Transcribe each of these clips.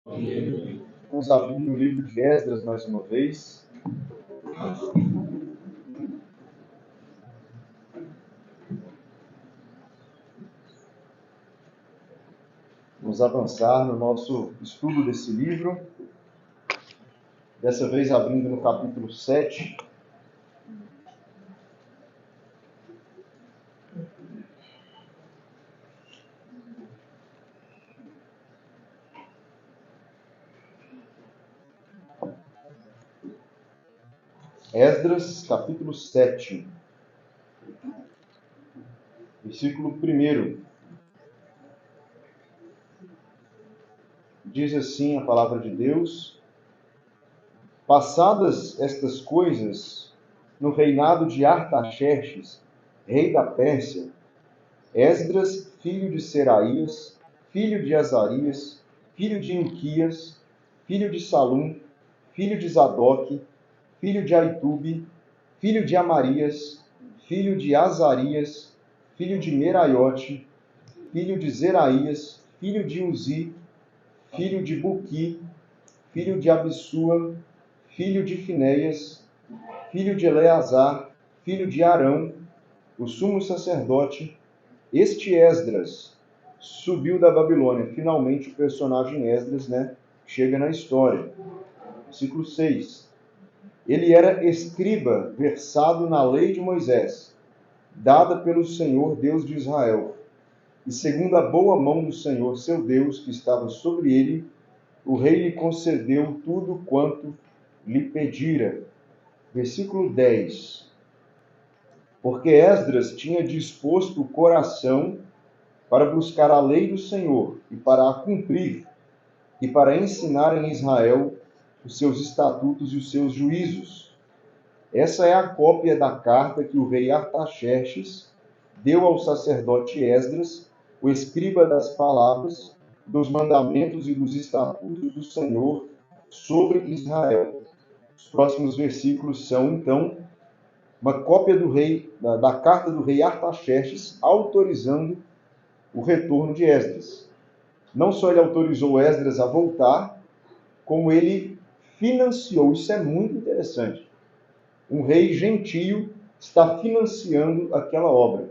Vamos abrir no livro de Esdras mais uma vez. Vamos avançar no nosso estudo desse livro. Dessa vez abrindo no capítulo 7. Esdras, capítulo 7. Versículo 1. Diz assim a palavra de Deus: Passadas estas coisas, no reinado de Artaxerxes, rei da Pérsia, Esdras, filho de Seraías, filho de Azarias, filho de Ilquias, filho de Salum, filho de Zadoque, filho de Aitube, filho de Amarias, filho de Azarias, filho de Meraiote, filho de Zeraías, filho de Uzi, filho de Buqui, filho de Abissua, filho de Finéias, filho de Eleazar, filho de Arão, o sumo sacerdote. Este Esdras subiu da Babilônia. Finalmente o personagem Esdras, chega na história. Versículo 6. Ele era escriba versado na lei de Moisés, dada pelo Senhor Deus de Israel. E segundo a boa mão do Senhor, seu Deus, que estava sobre ele, o rei lhe concedeu tudo quanto lhe pedira. Versículo 10. Porque Esdras tinha disposto o coração para buscar a lei do Senhor e para a cumprir, e para ensinar em Israel os seus estatutos e os seus juízos. Essa é a cópia da carta que o rei Artaxerxes deu ao sacerdote Esdras, o escriba das palavras, dos mandamentos e dos estatutos do Senhor sobre Israel. Os próximos versículos são, então, uma cópia da carta do rei Artaxerxes autorizando o retorno de Esdras. Não só ele autorizou Esdras a voltar, como ele financiou. Isso é muito interessante. Um rei gentio está financiando aquela obra.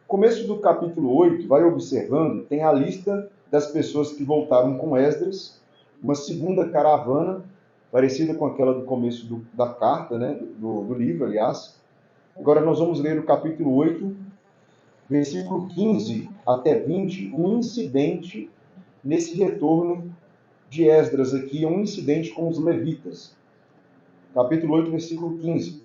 Começo do capítulo 8, vai observando, tem a lista das pessoas que voltaram com Esdras, uma segunda caravana, parecida com aquela do começo da carta, do livro, aliás. Agora nós vamos ler o capítulo 8, versículo 15 até 20, um incidente nesse retorno de Esdras aqui, um incidente com os levitas. Capítulo 8, versículo 15.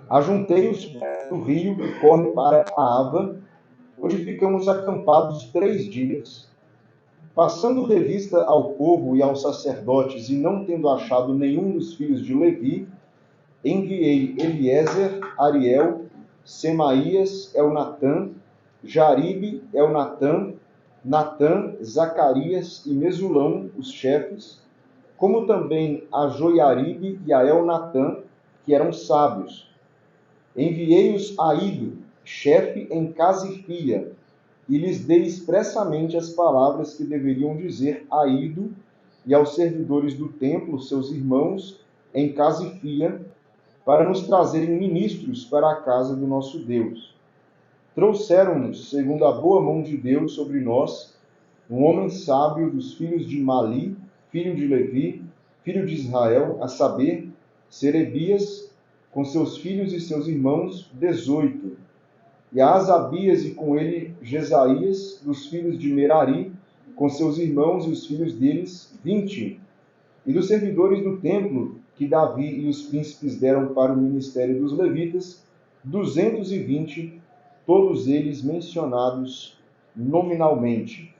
Ajuntei-os do rio que corre para a Ava, onde ficamos acampados 3 dias. Passando revista ao povo e aos sacerdotes, e não tendo achado nenhum dos filhos de Levi, enviei Eliezer, Ariel, Semaías, Elnatã, Jaribe, Elnatã, Natã, Zacarias e Mesulão, os chefes, como também a Joiaribe e a Elnatã, que eram sábios. Enviei-os a Ido, chefe em Casifia, e lhes dei expressamente as palavras que deveriam dizer a Ido e aos servidores do templo, seus irmãos, em Casifia, para nos trazerem ministros para a casa do nosso Deus. Trouxeram-nos, segundo a boa mão de Deus sobre nós, um homem sábio dos filhos de Mali, filho de Levi, filho de Israel, a saber, Serebias, com seus filhos e seus irmãos, 18. E a Asabias e com ele Jesaías, dos filhos de Merari, com seus irmãos e os filhos deles, 20. E dos servidores do templo, que Davi e os príncipes deram para o ministério dos levitas, 220, todos eles mencionados nominalmente.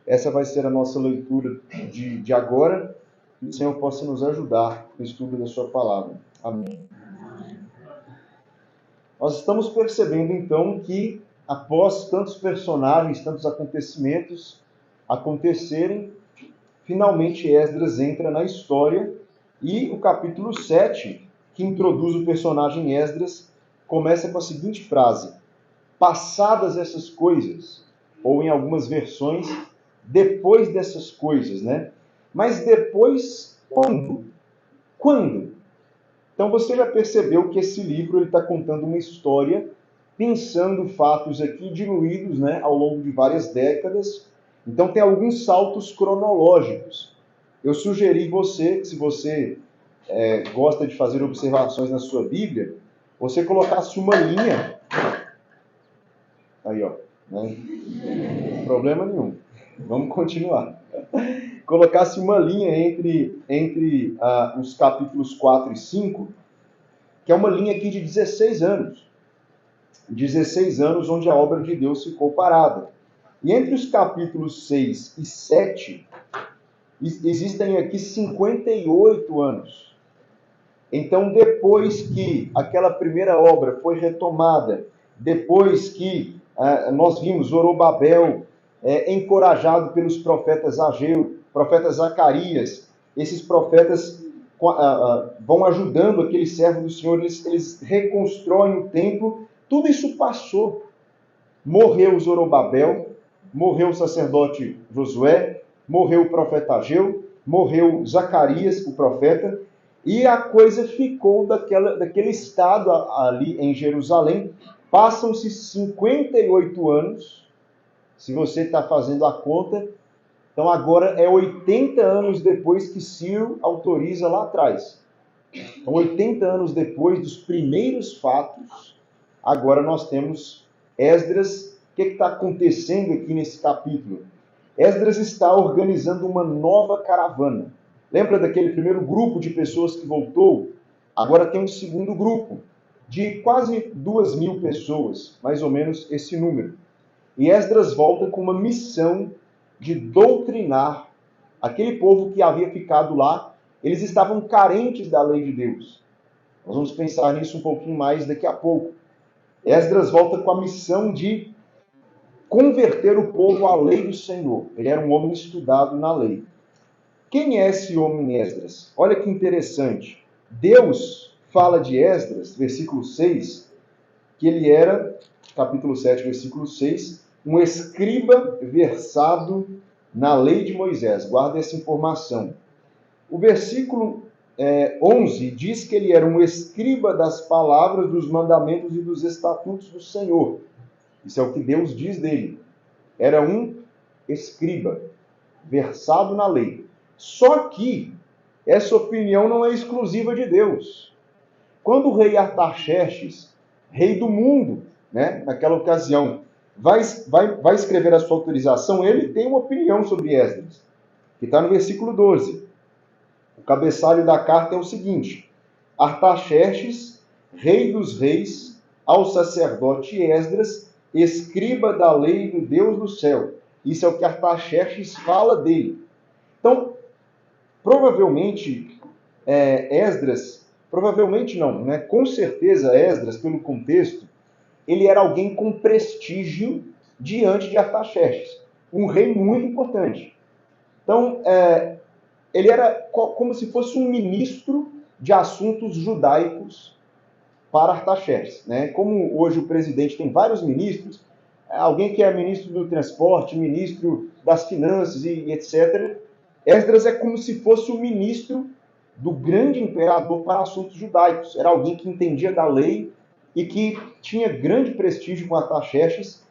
Essa vai ser a nossa leitura de agora. Que o Senhor possa nos ajudar no estudo da sua palavra. Amém. Nós estamos percebendo, então, que após tantos personagens, tantos acontecimentos acontecerem, finalmente Esdras entra na história e o capítulo 7, que introduz o personagem Esdras, começa com a seguinte frase: passadas essas coisas, ou em algumas versões, depois dessas coisas, né? Mas depois, quando? Quando? Então você já percebeu que esse livro está contando uma história, pensando fatos aqui diluídos, né, ao longo de várias décadas. Então tem alguns saltos cronológicos. Eu sugeri você, se você gosta de fazer observações na sua Bíblia, você colocasse uma linha. Aí, ó. Né? Problema nenhum. Vamos continuar. Colocasse uma linha entre os capítulos 4 e 5, que é uma linha aqui de 16 anos. 16 anos onde a obra de Deus ficou parada. E entre os capítulos 6 e 7, existem aqui 58 anos. Então, depois que aquela primeira obra foi retomada, depois que nós vimos Zorobabel encorajado pelos profetas Ageu, profeta Zacarias, esses profetas vão ajudando aquele servo do Senhor, eles reconstroem o templo, tudo isso passou. Morreu Zorobabel, morreu o sacerdote Josué, morreu o profeta Ageu, morreu Zacarias, o profeta, e a coisa ficou daquele estado ali em Jerusalém. Passam-se 58 anos, se você está fazendo a conta, então agora é 80 anos depois que Ciro autoriza lá atrás. Então 80 anos depois dos primeiros fatos, agora nós temos Esdras. O que está acontecendo aqui nesse capítulo? Esdras está organizando uma nova caravana. Lembra daquele primeiro grupo de pessoas que voltou? Agora tem um segundo grupo, de quase 2.000 pessoas, mais ou menos esse número. E Esdras volta com uma missão de doutrinar aquele povo que havia ficado lá. Eles estavam carentes da lei de Deus. Nós vamos pensar nisso um pouquinho mais daqui a pouco. Esdras volta com a missão de converter o povo à lei do Senhor. Ele era um homem estudado na lei. Quem é esse homem Esdras? Olha que interessante. Deus fala de Esdras, versículo 6, que ele era, capítulo 7, versículo 6, um escriba versado na lei de Moisés. Guarda essa informação. O versículo 11 diz que ele era um escriba das palavras, dos mandamentos e dos estatutos do Senhor. Isso é o que Deus diz dele. Era um escriba, versado na lei. Só que essa opinião não é exclusiva de Deus. Quando o rei Artaxerxes, rei do mundo, né, naquela ocasião, vai escrever a sua autorização, ele tem uma opinião sobre Esdras, que está no versículo 12. O cabeçalho da carta é o seguinte: Artaxerxes, rei dos reis, ao sacerdote Esdras, escriba da lei do Deus do céu. Isso é o que Artaxerxes fala dele. Então, provavelmente, Esdras, provavelmente não, né? Com certeza Esdras, pelo contexto, ele era alguém com prestígio diante de Artaxerxes, um rei muito importante. Então, ele era como se fosse um ministro de assuntos judaicos para Artaxerxes, né? Como hoje o presidente tem vários ministros, alguém que é ministro do transporte, ministro das finanças e etc., Esdras é como se fosse o ministro do grande imperador para assuntos judaicos. Era alguém que entendia da lei e que tinha grande prestígio com Artaxerxes.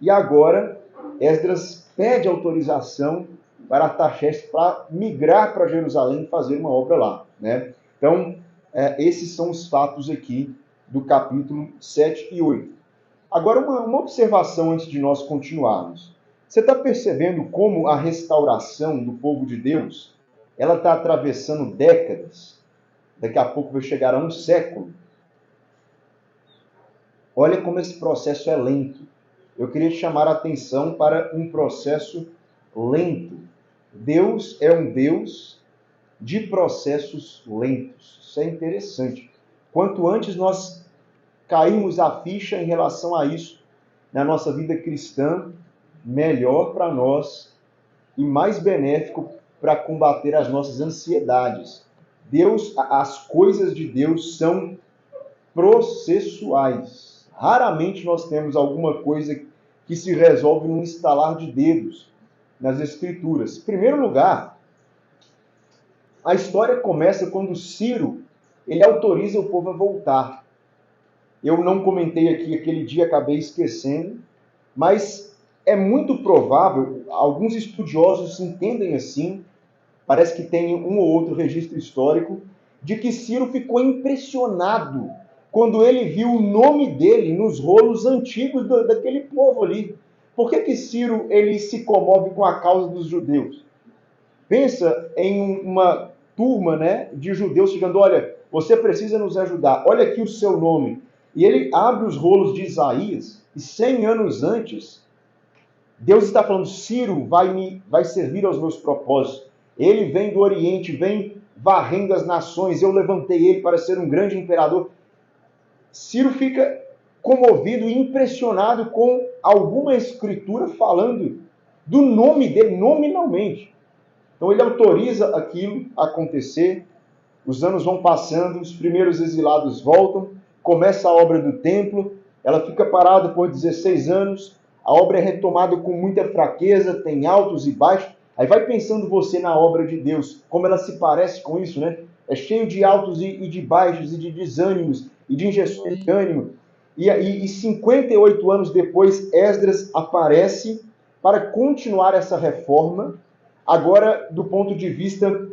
E agora Esdras pede autorização para Artaxerxes para migrar para Jerusalém e fazer uma obra lá, né? Então, esses são os fatos aqui do capítulo 7 e 8. Agora, uma observação antes de nós continuarmos. Você está percebendo como a restauração do povo de Deus, ela está atravessando décadas? Daqui a pouco vai chegar a um século. Olha como esse processo é lento. Eu queria chamar a atenção para um processo lento. Deus é um Deus de processos lentos. Isso é interessante. Quanto antes nós caímos a ficha em relação a isso na nossa vida cristã, melhor para nós e mais benéfico para combater as nossas ansiedades. As coisas de Deus são processuais. Raramente nós temos alguma coisa que se resolve num estalar de dedos. nas Escrituras. Em primeiro lugar, a história começa quando Ciro ele autoriza o povo a voltar. Eu não comentei aqui aquele dia, acabei esquecendo, mas é muito provável, alguns estudiosos entendem assim, parece que tem um ou outro registro histórico, de que Ciro ficou impressionado quando ele viu o nome dele nos rolos antigos daquele povo ali. Por que Ciro ele se comove com a causa dos judeus? Pensa em uma turma, né, de judeus chegando, olha, você precisa nos ajudar, olha aqui o seu nome. E ele abre os rolos de Isaías, e 100 anos antes, Deus está falando, Ciro vai servir aos meus propósitos. Ele vem do Oriente, vem varrendo as nações, eu levantei ele para ser um grande imperador. Ciro fica comovido e impressionado com alguma escritura falando do nome dele, nominalmente. Então ele autoriza aquilo a acontecer, os anos vão passando, os primeiros exilados voltam, começa a obra do templo, ela fica parada por 16 anos, a obra é retomada com muita fraqueza, tem altos e baixos. Aí vai pensando você na obra de Deus, como ela se parece com isso, né? É cheio de altos e de baixos, e de desânimos, e de injeções de ânimo. E 58 anos depois, Esdras aparece para continuar essa reforma, agora do ponto de vista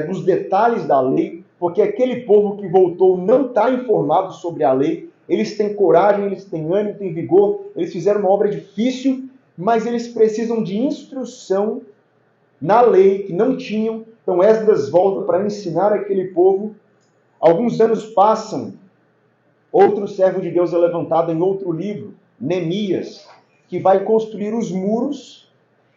dos detalhes da lei, porque aquele povo que voltou não está informado sobre a lei, eles têm coragem, eles têm ânimo, têm vigor, eles fizeram uma obra difícil, mas eles precisam de instrução na lei que não tinham. Então Esdras volta para ensinar aquele povo. Alguns anos passam, outro servo de Deus é levantado em outro livro, Neemias, que vai construir os muros.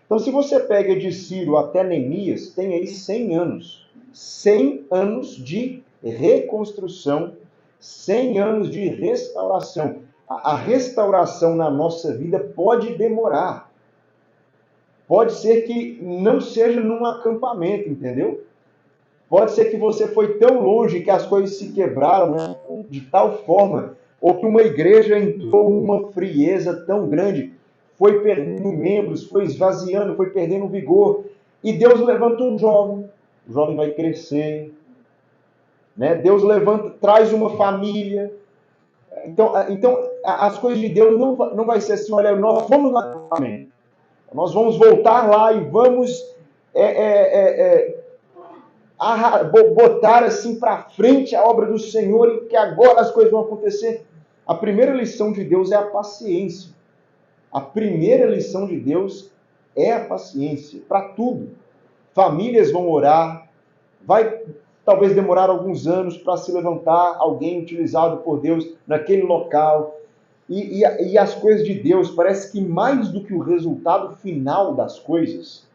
Então se você pega de Ciro até Neemias, tem aí 100 anos. 100 anos de reconstrução, 100 anos de restauração. A restauração na nossa vida pode demorar. Pode ser que não seja num acampamento, entendeu? Pode ser que você foi tão longe que as coisas se quebraram, né, de tal forma, ou que uma igreja entrou numa frieza tão grande, foi perdendo membros, foi esvaziando, foi perdendo vigor. E Deus levanta um jovem, o jovem vai crescer, né? Deus levanta, traz uma família. Então as coisas de Deus não vai ser assim, olha, nós vamos lá, amém. Nós vamos voltar lá e vamos botar assim para frente a obra do Senhor e que agora as coisas vão acontecer. A primeira lição de Deus é a paciência. A primeira lição de Deus é a paciência para tudo. Famílias vão orar, vai talvez demorar alguns anos para se levantar alguém utilizado por Deus naquele local. E as coisas de Deus, parece que mais do que o resultado final das coisas,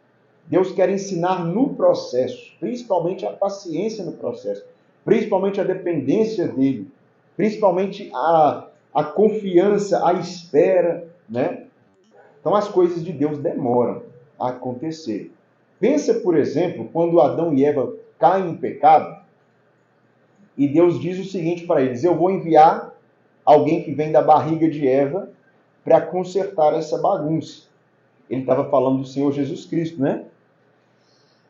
Deus quer ensinar no processo, principalmente a paciência no processo, principalmente a dependência dele, principalmente a confiança, a espera, né? Então as coisas de Deus demoram a acontecer. Pensa, por exemplo, quando Adão e Eva caem em pecado, e Deus diz o seguinte para eles, eu vou enviar alguém que vem da barriga de Eva para consertar essa bagunça. Ele estava falando do Senhor Jesus Cristo, né?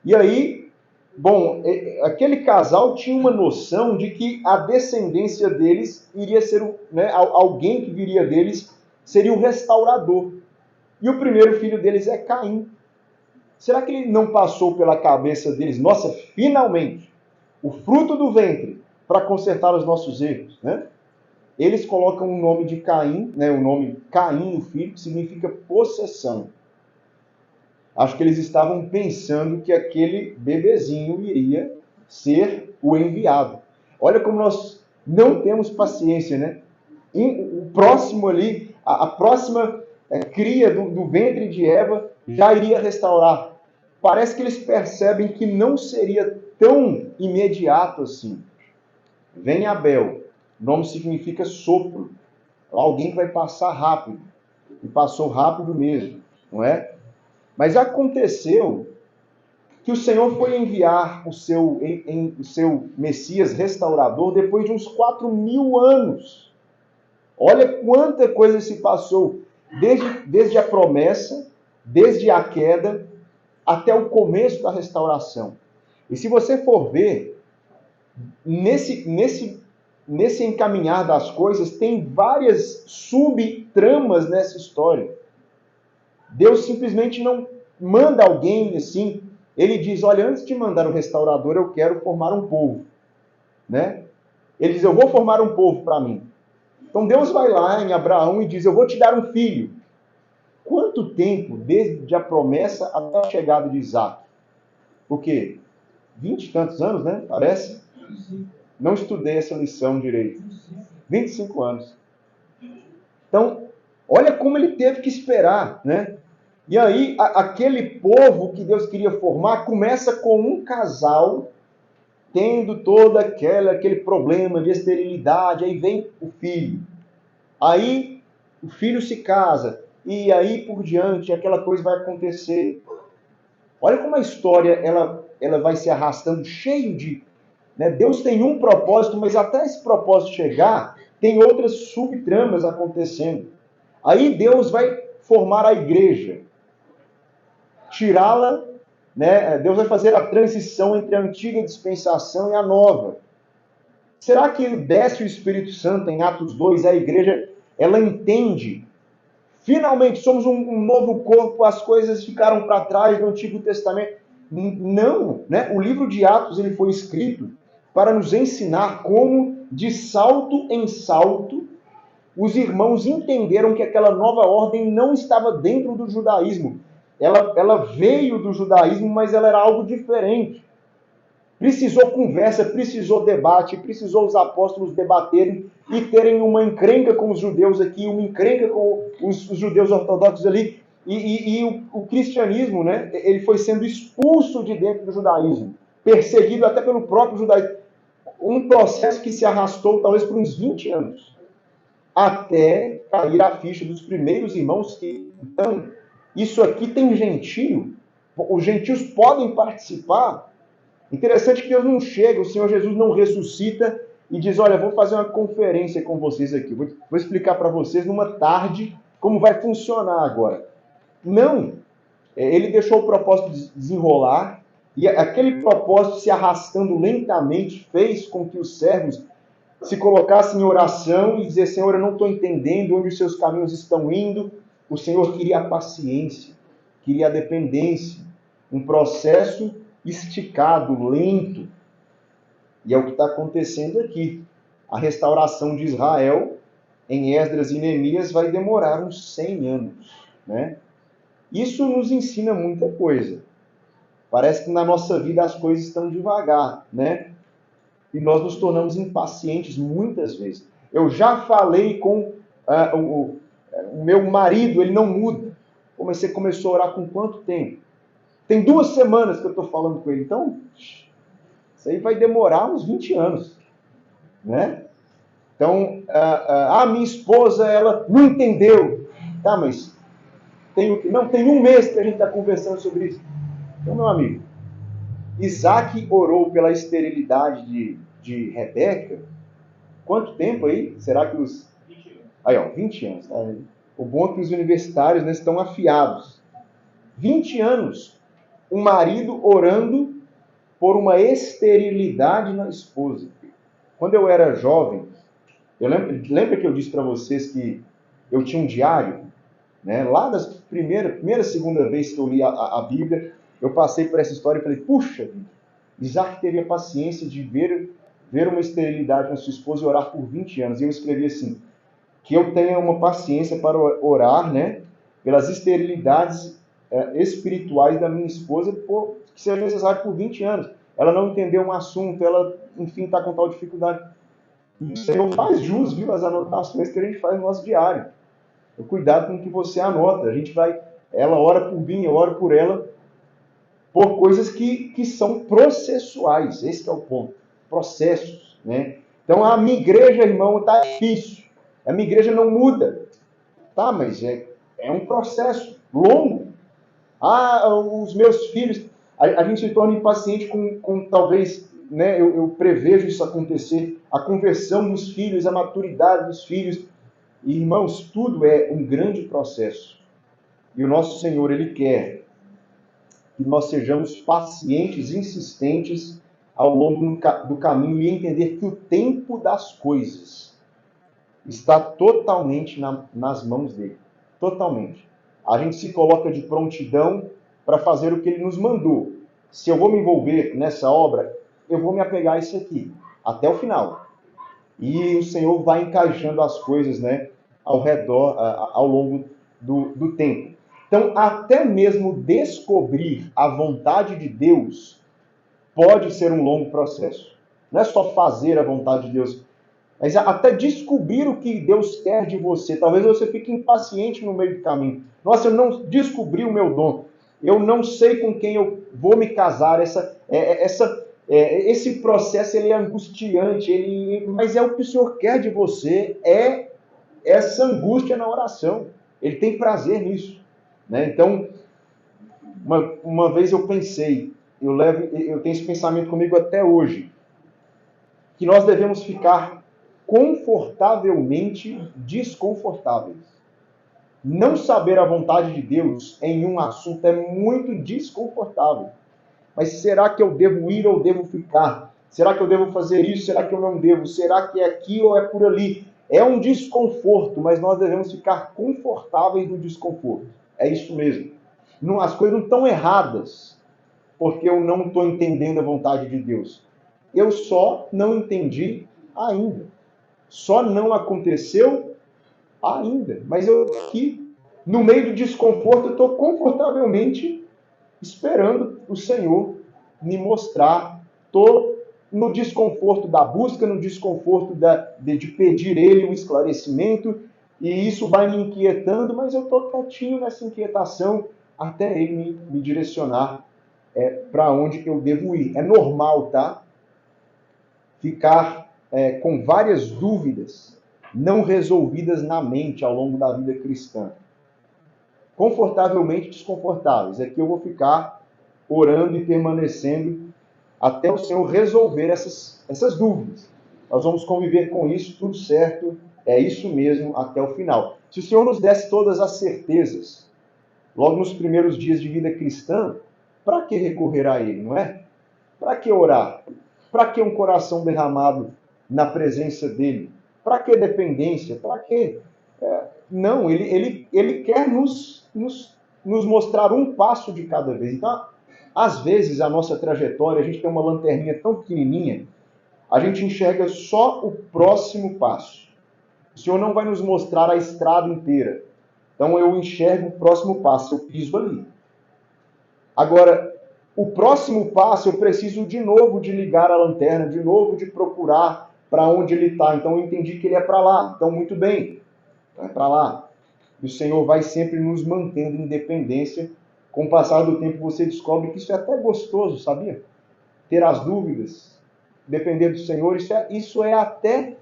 E aí, bom, aquele casal tinha uma noção de que a descendência deles iria ser, né, alguém que viria deles seria o restaurador. E o primeiro filho deles é Caim. Será que ele não passou pela cabeça deles, nossa, finalmente, o fruto do ventre para consertar os nossos erros, né? Eles colocam o nome de Caim, né, o nome Caim, o filho, que significa possessão. Acho que eles estavam pensando que aquele bebezinho iria ser o enviado. Olha como nós não temos paciência, né? O próximo ali, a próxima cria do ventre de Eva já iria restaurar. Parece que eles percebem que não seria tão imediato assim. Vem Abel. O nome significa sopro. Alguém que vai passar rápido. E passou rápido mesmo, não é? Mas aconteceu que o Senhor foi enviar o seu Messias restaurador depois de uns 4.000 anos. Olha quanta coisa se passou. Desde a promessa, desde a queda até o começo da restauração. E se você for ver, nesse encaminhar das coisas, tem várias subtramas nessa história. Deus simplesmente não manda alguém assim. Ele diz, olha, antes de mandar o restaurador, eu quero formar um povo. Né? Ele diz, eu vou formar um povo para mim. Então Deus vai lá em Abraão e diz, eu vou te dar um filho. Quanto tempo desde a promessa até a chegada de Isaac? O quê? 20 e tantos anos, né? Parece? Não estudei essa lição direito. 25 anos. Então, olha como ele teve que esperar, né? E aí, aquele povo que Deus queria formar começa com um casal tendo todo aquele problema de esterilidade, aí vem o filho. Aí o filho se casa, e aí por diante aquela coisa vai acontecer. Olha como a história ela vai se arrastando, cheio de... Né? Deus tem um propósito, mas até esse propósito chegar, tem outras subtramas acontecendo. Aí Deus vai formar a igreja, tirá-la, né? Deus vai fazer a transição entre a antiga dispensação e a nova. Será que desce o Espírito Santo em Atos 2, a igreja, ela entende? Finalmente somos um novo corpo, as coisas ficaram para trás do Antigo Testamento. Não, né? O livro de Atos ele foi escrito para nos ensinar como, de salto em salto, os irmãos entenderam que aquela nova ordem não estava dentro do judaísmo. Ela veio do judaísmo, mas ela era algo diferente. Precisou conversa, precisou debate, precisou os apóstolos debaterem e terem uma encrenca com os judeus aqui, uma encrenca com os judeus ortodoxos ali. E o cristianismo, né, ele foi sendo expulso de dentro do judaísmo, perseguido até pelo próprio judaísmo. Um processo que se arrastou talvez por uns 20 anos, até cair a ficha dos primeiros irmãos que, então, isso aqui tem gentio, os gentios podem participar. Interessante que Deus não chega, o Senhor Jesus não ressuscita e diz, olha, vou fazer uma conferência com vocês aqui, vou explicar para vocês numa tarde como vai funcionar agora. Não, ele deixou o propósito desenrolar e aquele propósito se arrastando lentamente fez com que os servos se colocassem em oração e dizer, Senhor, eu não estou entendendo onde os seus caminhos estão indo. O Senhor queria a paciência, queria a dependência, um processo esticado, lento. E é o que está acontecendo aqui. A restauração de Israel, em Esdras e Neemias, vai demorar uns 100 anos. Né? Isso nos ensina muita coisa. Parece que na nossa vida as coisas estão devagar, né? E nós nos tornamos impacientes muitas vezes. Eu já falei com o meu marido, ele não muda. Pô, mas você começou a orar com quanto tempo? Tem 2 semanas que eu estou falando com ele. Então, isso aí vai demorar uns 20 anos. Né? Então, a minha esposa, ela não entendeu. Tá, mas tem 1 mês que a gente está conversando sobre isso. Então, meu amigo, Isaac orou pela esterilidade de Rebeca. Quanto tempo aí? Será que os... 20 anos. Aí, ó, 20 anos. Tá? O bom é que os universitários, né, estão afiados. 20 anos. Um marido orando por uma esterilidade na esposa. Quando eu era jovem, lembra que eu disse para vocês que eu tinha um diário? Né? Lá das primeira, segunda vez que eu li a Bíblia, eu passei por essa história e falei, puxa, Isaac teria paciência de ver uma esterilidade na sua esposa e orar por 20 anos. E eu escrevi assim, que eu tenha uma paciência para orar, né, pelas esterilidades espirituais da minha esposa, que seja necessário por 20 anos. Ela não entendeu um assunto, ela, enfim, está com tal dificuldade. O Senhor faz jus, viu, as anotações que a gente faz no nosso diário. Cuidado com o que você anota. Ela ora por mim, eu oro por ela, por coisas que são processuais. Esse é o ponto. Processos, né? Então, a minha igreja, irmão, está difícil. A minha igreja não muda. Tá, mas é um processo longo. Os meus filhos... A gente se torna impaciente com talvez... Né, eu prevejo isso acontecer. A conversão dos filhos, a maturidade dos filhos. E, irmãos, tudo é um grande processo. E o nosso Senhor, Ele quer que nós sejamos pacientes, insistentes ao longo do caminho e entender que o tempo das coisas está totalmente nas mãos dele. Totalmente. A gente se coloca de prontidão para fazer o que ele nos mandou. Se eu vou me envolver nessa obra, eu vou me apegar a isso aqui, até o final. E o Senhor vai encaixando as coisas, né, ao redor, ao longo do tempo. Então, até mesmo descobrir a vontade de Deus pode ser um longo processo. Não é só fazer a vontade de Deus, mas até descobrir o que Deus quer de você. Talvez você fique impaciente no meio do caminho. Nossa, eu não descobri o meu dom. Eu não sei com quem eu vou me casar. Esse processo ele é angustiante, mas é o que o Senhor quer de você, é essa angústia na oração. Ele tem prazer nisso. Né? Então, uma vez eu pensei, eu tenho esse pensamento comigo até hoje, que nós devemos ficar confortavelmente desconfortáveis. Não saber a vontade de Deus em um assunto é muito desconfortável. Mas será que eu devo ir ou devo ficar? Será que eu devo fazer isso? Será que eu não devo? Será que é aqui ou é por ali? É um desconforto, mas nós devemos ficar confortáveis no desconforto. É isso mesmo. As coisas não estão erradas porque eu não estou entendendo a vontade de Deus. Eu só não entendi ainda. Só não aconteceu ainda. Mas eu aqui, no meio do desconforto, eu estou confortavelmente esperando o Senhor me mostrar. Estou no desconforto da busca, no desconforto de pedir Ele um esclarecimento, e isso vai me inquietando, mas eu estou quietinho nessa inquietação até Ele me direcionar para onde eu devo ir. É normal, tá? Ficar com várias dúvidas não resolvidas na mente ao longo da vida cristã. Confortavelmente desconfortáveis. Aqui eu vou ficar orando e permanecendo até o Senhor resolver essas dúvidas. Nós vamos conviver com isso, tudo certo, é isso mesmo, até o final. Se o Senhor nos desse todas as certezas, logo nos primeiros dias de vida cristã, para que recorrer a Ele, não é? Para que orar? Para que um coração derramado na presença dEle? Para que dependência? Para que... Não, ele quer nos mostrar um passo de cada vez. Então, às vezes, a nossa trajetória, a gente tem uma lanterninha tão pequenininha, a gente enxerga só o próximo passo. O Senhor não vai nos mostrar a estrada inteira. Então, eu enxergo o próximo passo, eu piso ali. Agora, o próximo passo, eu preciso de novo de ligar a lanterna, de novo de procurar para onde ele está. Então, eu entendi que ele é para lá. Então, muito bem. Vai para lá. E o Senhor vai sempre nos mantendo em dependência. Com o passar do tempo, você descobre que isso é até gostoso, sabia? Ter as dúvidas, depender do Senhor, isso é até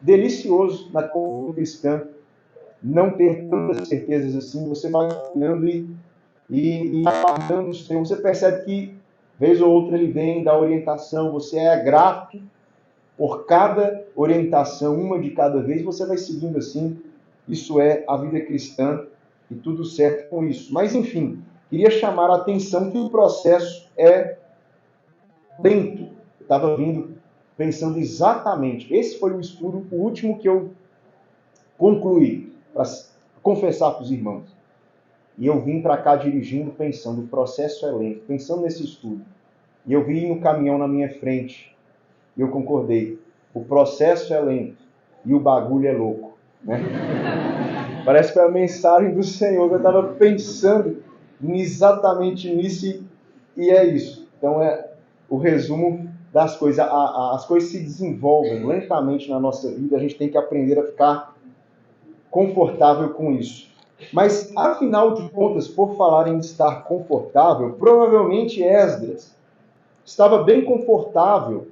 delicioso na comunidade cristã. Não ter tantas certezas assim, você vai olhando e aguardando o Senhor. Você percebe que, vez ou outra, ele vem dar orientação, você é grato por cada orientação, uma de cada vez, você vai seguindo assim. Isso é a vida cristã e tudo certo com isso. Mas, enfim, queria chamar a atenção que o processo é lento. Eu estava vindo pensando exatamente. Esse foi o estudo, o último que eu concluí, para confessar para os irmãos. E eu vim para cá dirigindo, pensando, o processo é lento, pensando nesse estudo. E eu vi no caminhão na minha frente, e eu concordei. O processo é lento e o bagulho é louco. Né? Parece que foi a mensagem do Senhor, eu estava pensando exatamente nisso, e é isso. Então é o resumo das coisas. As coisas se desenvolvem lentamente na nossa vida, a gente tem que aprender a ficar confortável com isso. Mas, afinal de contas, por falar em estar confortável, provavelmente Esdras estava bem confortável,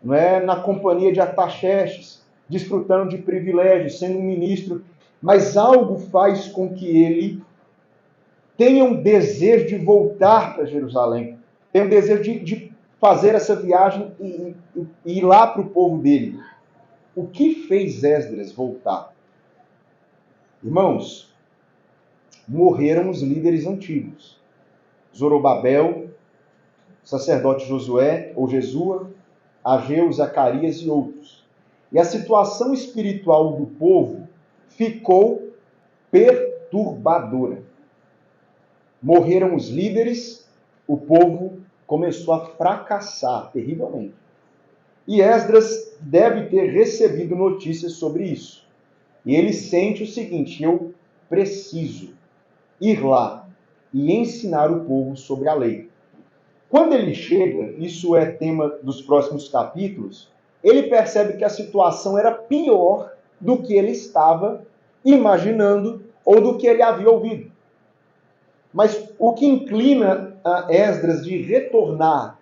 não é, na companhia de Artaxerxes, desfrutando de privilégios, sendo um ministro, mas algo faz com que ele tenha um desejo de voltar para Jerusalém, tenha um desejo de fazer essa viagem e ir lá para o povo dele. O que fez Esdras voltar? Irmãos, morreram os líderes antigos. Zorobabel, sacerdote Josué ou Jesua, Ageu, Zacarias e outros. E a situação espiritual do povo ficou perturbadora. Morreram os líderes, o povo começou a fracassar terrivelmente. E Esdras deve ter recebido notícias sobre isso. E ele sente o seguinte: eu preciso ir lá e ensinar o povo sobre a lei. Quando ele chega, isso é tema dos próximos capítulos, ele percebe que a situação era pior do que ele estava imaginando ou do que ele havia ouvido. Mas o que inclina a Esdras de retornar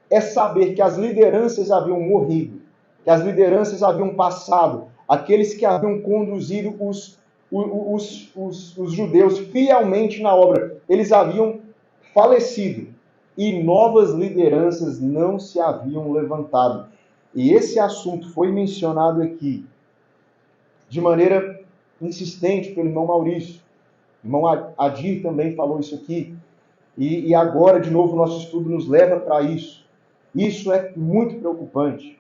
é saber que as lideranças haviam morrido, que as lideranças haviam passado, aqueles que haviam conduzido os judeus fielmente na obra, eles haviam falecido e novas lideranças não se haviam levantado. E esse assunto foi mencionado aqui de maneira insistente pelo irmão Maurício. O irmão Adir também falou isso aqui. E agora, de novo, o nosso estudo nos leva para isso. Isso é muito preocupante.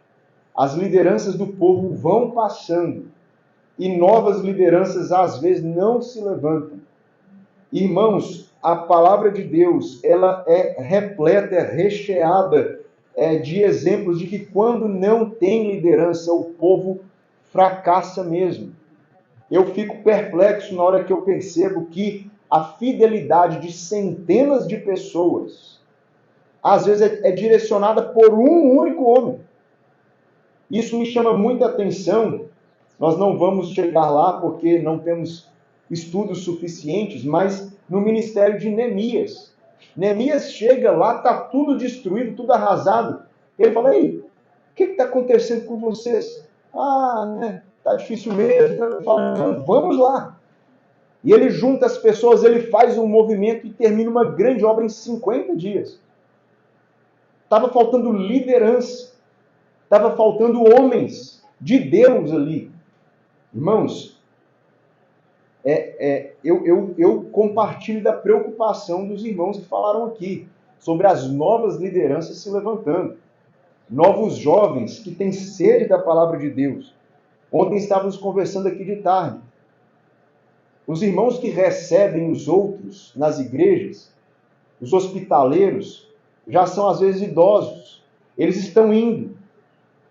As lideranças do povo vão passando e novas lideranças, às vezes, não se levantam. Irmãos, a palavra de Deus, ela é repleta, é recheada de exemplos de que quando não tem liderança, o povo fracassa mesmo. Eu fico perplexo na hora que eu percebo que a fidelidade de centenas de pessoas, às vezes, é direcionada por um único homem. Isso me chama muita atenção. Nós não vamos chegar lá porque não temos estudos suficientes, mas no ministério de Neemias. Neemias chega lá, está tudo destruído, tudo arrasado. Ele fala: ei, o que está acontecendo com vocês? Está difícil mesmo. Ele fala: vamos lá. E ele junta as pessoas, ele faz um movimento e termina uma grande obra em 50 dias. Estava faltando liderança. Estava faltando homens de Deus ali. Irmãos, eu compartilho da preocupação dos irmãos que falaram aqui sobre as novas lideranças se levantando. Novos jovens que têm sede da palavra de Deus. Ontem estávamos conversando aqui de tarde. Os irmãos que recebem os outros nas igrejas, os hospitaleiros, já são às vezes idosos. Eles estão indo.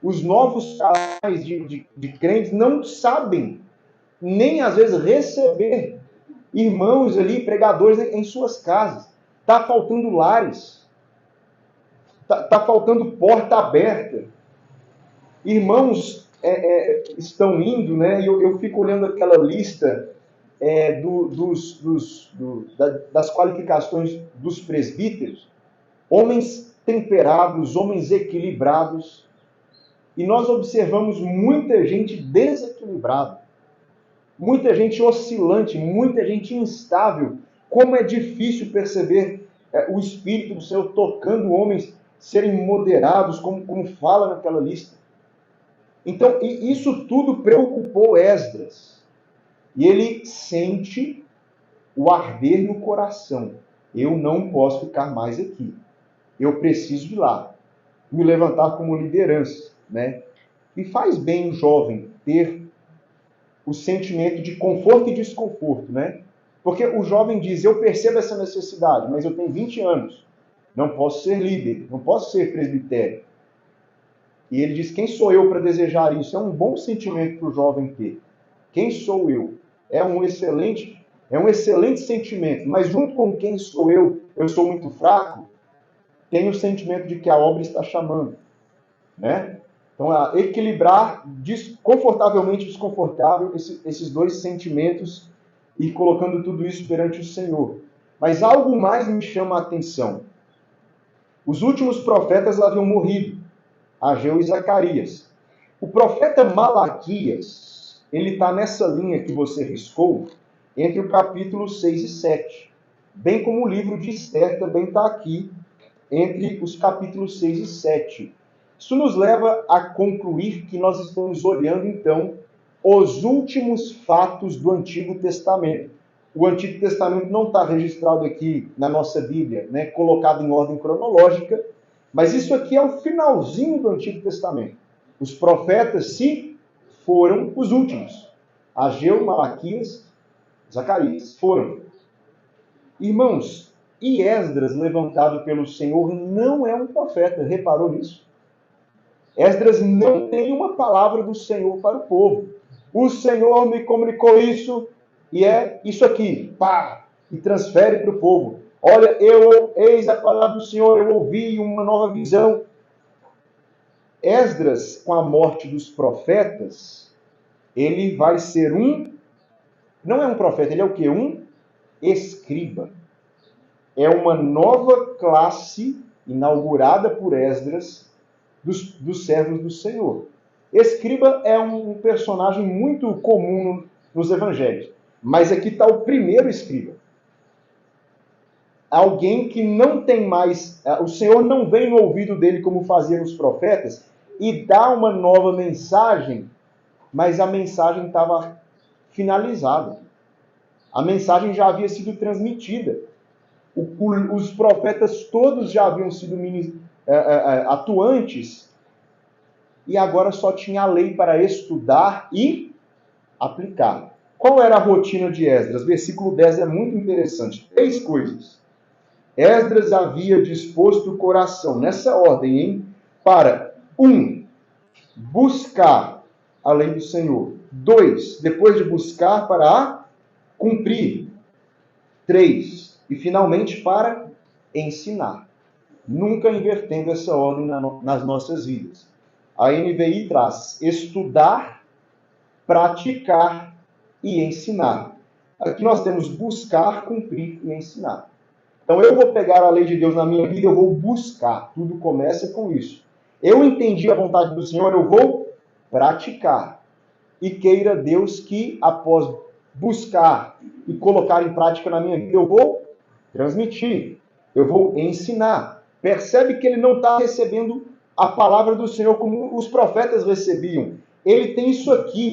Os novos casais de crentes não sabem nem às vezes receber irmãos ali, pregadores em suas casas. Está faltando lares. Está faltando porta aberta. Irmãos estão indo, né? E eu fico olhando aquela lista das qualificações dos presbíteros. Homens temperados, homens equilibrados. E nós observamos muita gente desequilibrada. Muita gente oscilante, muita gente instável. Como é difícil perceber o Espírito do Senhor tocando homens serem moderados, como fala naquela lista. Então, isso tudo preocupou Esdras. E ele sente o arder no coração. Eu não posso ficar mais aqui. Eu preciso ir lá, me levantar como liderança, né? E faz bem o jovem ter o sentimento de conforto e desconforto, né? Porque o jovem diz: eu percebo essa necessidade, mas eu tenho 20 anos, não posso ser líder, não posso ser presbitério. E ele diz: quem sou eu para desejar isso? É um bom sentimento para o jovem ter. Quem sou eu? É um excelente sentimento, mas junto com quem sou eu sou muito fraco, tem o sentimento de que a obra está chamando, né? Então, equilibrar confortavelmente desconfortável esses dois sentimentos e colocando tudo isso perante o Senhor. Mas algo mais me chama a atenção. Os últimos profetas haviam morrido, Ageu e Zacarias. O profeta Malaquias, ele está nessa linha que você riscou, entre o capítulo 6 e 7. Bem como o livro de Esther também está aqui, entre os capítulos 6 e 7. Isso nos leva a concluir que nós estamos olhando, então, os últimos fatos do Antigo Testamento. o Antigo Testamento não está registrado aqui na nossa Bíblia, né, colocado em ordem cronológica, mas isso aqui é o finalzinho do Antigo Testamento. Os profetas se foram os últimos. Ageu, Malaquias, Zacarias foram. Irmãos, e Esdras, levantado pelo Senhor, não é um profeta. Reparou nisso? Esdras não tem uma palavra do Senhor para o povo. O Senhor me comunicou isso, e é isso aqui, pá, e transfere para o povo. Olha, eis a palavra do Senhor, eu ouvi uma nova visão. Esdras, com a morte dos profetas, ele vai ser não é um profeta, ele é o quê? Um escriba. É uma nova classe inaugurada por Esdras dos servos do Senhor. Escriba é um personagem muito comum nos evangelhos, mas aqui está o primeiro escriba. Alguém que não tem mais, o Senhor não vem no ouvido dele como fazia nos profetas e dá uma nova mensagem, mas a mensagem estava finalizada. A mensagem já havia sido transmitida. Os profetas todos já haviam sido atuantes e agora só tinha a lei para estudar e aplicar. Qual era a rotina de Esdras? Versículo 10 é muito interessante. 3 coisas. Esdras havia disposto o coração, nessa ordem, hein? Para 1. Buscar a lei do Senhor. 2. Depois de buscar, para cumprir. 3. E finalmente para ensinar. Nunca invertendo essa ordem nas nossas vidas. A NVI traz estudar, praticar e ensinar. Aqui nós temos buscar, cumprir e ensinar. Então eu vou pegar a lei de Deus na minha vida, eu vou buscar. Tudo começa com isso. Eu entendi a vontade do Senhor, eu vou praticar. E queira Deus que após buscar e colocar em prática na minha vida, eu vou transmitir, eu vou ensinar. Percebe que ele não está recebendo a palavra do Senhor como os profetas recebiam. Ele tem isso aqui,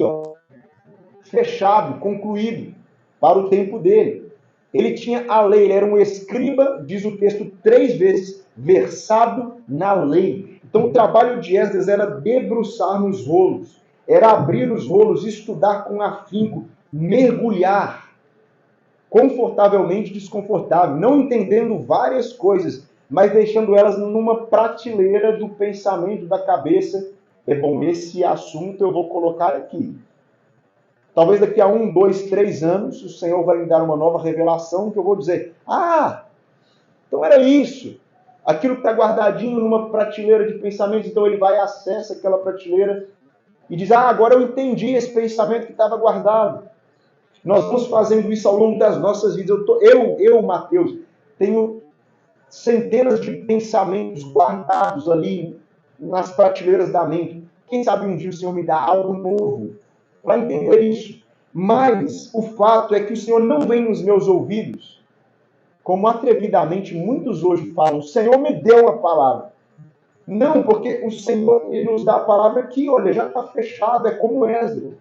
fechado, concluído, para o tempo dele. Ele tinha a lei, ele era um escriba, diz o texto 3 vezes, versado na lei. Então o trabalho de Esdras era debruçar nos rolos, era abrir os rolos, estudar com afinco, mergulhar confortavelmente desconfortável, não entendendo várias coisas, mas deixando elas numa prateleira do pensamento, da cabeça. É bom, esse assunto eu vou colocar aqui. Talvez daqui a 1, 2, 3 anos, o Senhor vai me dar uma nova revelação que eu vou dizer, então era isso. Aquilo que está guardadinho numa prateleira de pensamentos, então ele vai acessa aquela prateleira e diz, agora eu entendi esse pensamento que estava guardado. Nós vamos fazendo isso ao longo das nossas vidas. Eu, Mateus, tenho centenas de pensamentos guardados ali nas prateleiras da mente. Quem sabe um dia o Senhor me dá algo novo para entender isso. Mas o fato é que o Senhor não vem nos meus ouvidos, como atrevidamente muitos hoje falam, o Senhor me deu a palavra. Não, porque o Senhor ele nos dá a palavra que, olha, já está fechada, é como Esdras.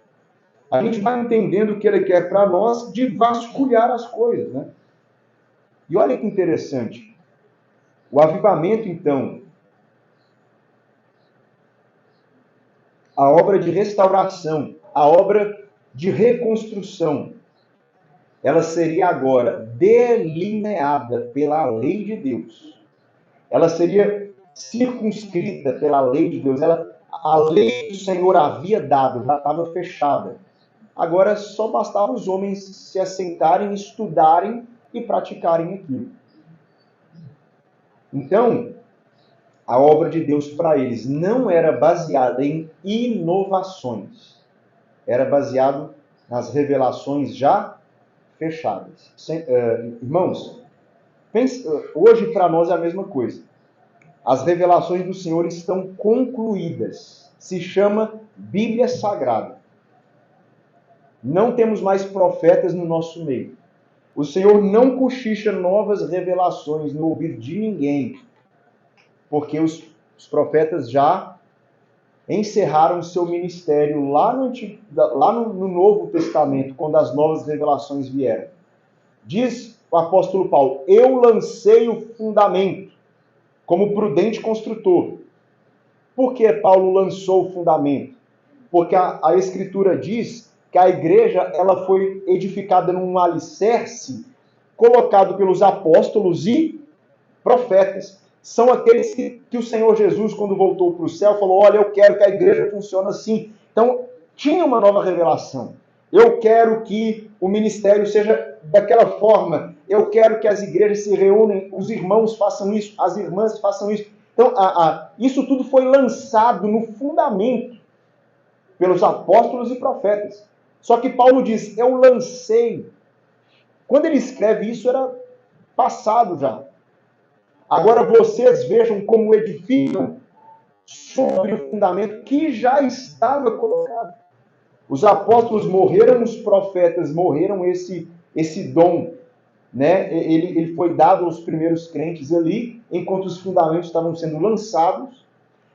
A gente vai entendendo o que ele quer para nós de vasculhar as coisas, né? E olha que interessante. O avivamento, então, a obra de restauração, a obra de reconstrução, ela seria agora delineada pela lei de Deus. Ela seria circunscrita pela lei de Deus. A lei que o Senhor havia dado já estava fechada. Agora só bastava os homens se assentarem, estudarem e praticarem aquilo. Então, a obra de Deus para eles não era baseada em inovações. Era baseado nas revelações já fechadas. Irmãos, hoje para nós é a mesma coisa. As revelações do Senhor estão concluídas. Se chama Bíblia Sagrada. Não temos mais profetas no nosso meio. O Senhor não cochicha novas revelações no ouvido de ninguém, porque os profetas já encerraram o seu ministério lá no Novo Testamento, quando as novas revelações vieram. Diz o apóstolo Paulo: eu lancei o fundamento como prudente construtor. Por que Paulo lançou o fundamento? Porque a Escritura diz que a igreja ela foi edificada num alicerce colocado pelos apóstolos e profetas. São aqueles que o Senhor Jesus, quando voltou para o céu, falou: olha, eu quero que a igreja funcione assim. Então, tinha uma nova revelação. Eu quero que o ministério seja daquela forma. Eu quero que as igrejas se reúnem, os irmãos façam isso, as irmãs façam isso. Então, isso tudo foi lançado no fundamento pelos apóstolos e profetas. Só que Paulo diz: eu lancei. Quando ele escreve isso, era passado já. Agora vocês vejam como edificam sobre o fundamento que já estava colocado. Os apóstolos morreram, os profetas morreram, esse dom, né? Ele foi dado aos primeiros crentes ali, enquanto os fundamentos estavam sendo lançados.